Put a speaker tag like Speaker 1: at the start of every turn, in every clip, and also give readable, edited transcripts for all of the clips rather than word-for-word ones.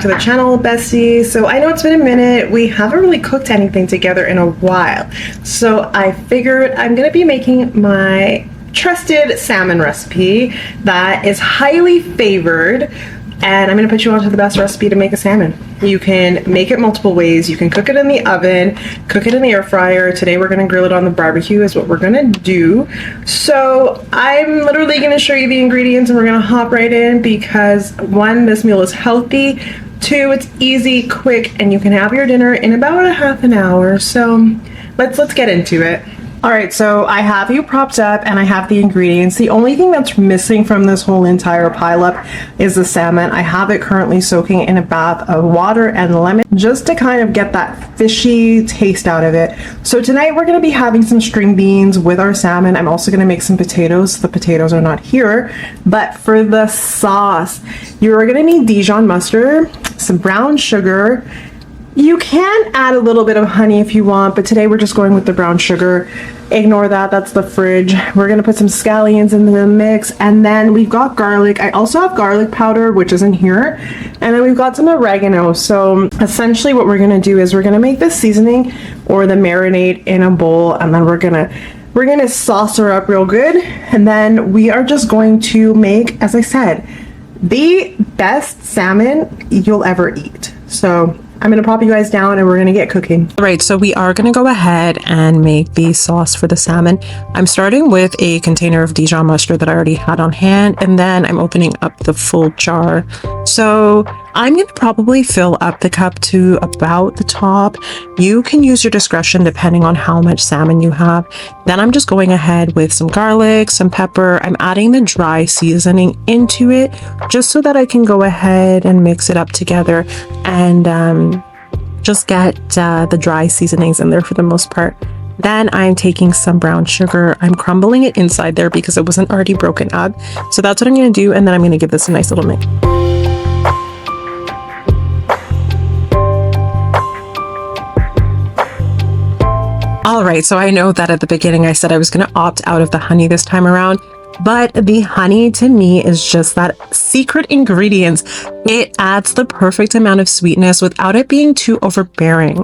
Speaker 1: To the channel, bestie. So I know it's been a minute. We haven't really cooked anything together in a while. So I figured I'm gonna be making my trusted salmon recipe that is highly favored, and I'm gonna put you onto the best recipe to make a salmon. You can make it multiple ways. You can cook it in the oven, cook it in the air fryer. Today we're gonna grill it on the barbecue is what we're gonna do. So I'm literally gonna show you the ingredients and we're gonna hop right in because one, this meal is healthy. Two, it's easy, quick, and you can have your dinner in about a half an hour. So let's get into it. All right, so I have you propped up and I have the ingredients. The only thing that's missing from this whole entire pileup is the salmon. I have it currently soaking in a bath of water and lemon just to kind of get that fishy taste out of it. So tonight we're gonna be having some string beans with our salmon. I'm also gonna make some potatoes. The potatoes are not here, but for the sauce, you're gonna need Dijon mustard, some brown sugar. You can add a little bit of honey if you want, but today we're just going with the brown sugar. Ignore that, that's the fridge. We're gonna put some scallions in the mix, and then we've got garlic. I also have garlic powder, which isn't here, and then we've got some oregano. So essentially what we're gonna do is we're gonna make the seasoning or the marinade in a bowl, and then we're gonna sauce her up real good, and then we are just going to make, as I said, the best salmon you'll ever eat. So I'm gonna pop you guys down and we're gonna get cooking.
Speaker 2: All right, so we are gonna go ahead and make the sauce for the salmon. I'm starting with a container of Dijon mustard that I already had on hand, and then I'm opening up the full jar. So I'm gonna probably fill up the cup to about the top. You can use your discretion depending on how much salmon you have. Then I'm just going ahead with some garlic, some pepper. I'm adding the dry seasoning into it just so that I can go ahead and mix it up together and just get the dry seasonings in there for the most part. Then I'm taking some brown sugar. I'm crumbling it inside there because it wasn't already broken up. So that's what I'm gonna do, and then I'm gonna give this a nice little mix. All right, so I know that at the beginning I said I was gonna opt out of the honey this time around, but the honey to me is just that secret ingredient. It adds the perfect amount of sweetness without it being too overbearing.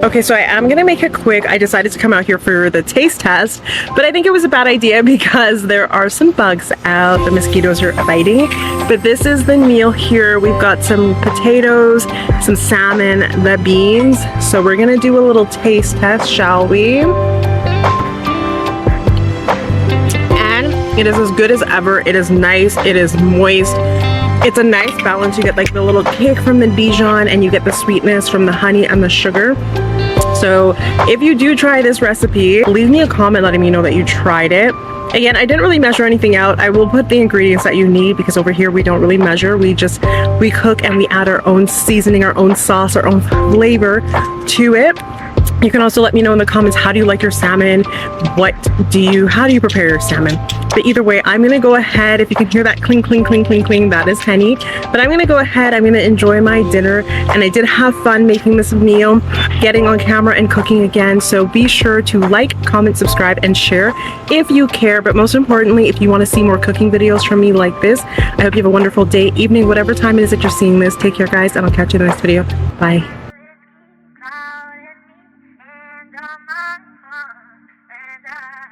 Speaker 1: Okay, so I am gonna make it quick. I decided to come out here for the taste test, but I think it was a bad idea because there are some bugs out. The mosquitoes are biting. But this is the meal here. We've got some potatoes, some salmon, the beans. So we're gonna do a little taste test, shall we? And it is as good as ever. It is nice, it is moist. It's a nice balance. You get like the little kick from the Dijon and you get the sweetness from the honey and the sugar. So if you do try this recipe, leave me a comment letting me know that you tried it. Again, I didn't really measure anything out. I will put the ingredients that you need because over here we don't really measure. We cook and we add our own seasoning, our own sauce, our own flavor to it. You can also let me know in the comments, how do you like your salmon? How do you prepare your salmon? But either way, I'm gonna go ahead. If you can hear that cling, cling, cling, cling, cling, that is Henny. But I'm gonna go ahead, I'm gonna enjoy my dinner. And I did have fun making this meal, getting on camera and cooking again. So be sure to like, comment, subscribe, and share if you care. But most importantly, if you wanna see more cooking videos from me like this, I hope you have a wonderful day, evening, whatever time it is that you're seeing this. Take care, guys, and I'll catch you in the next video. Bye.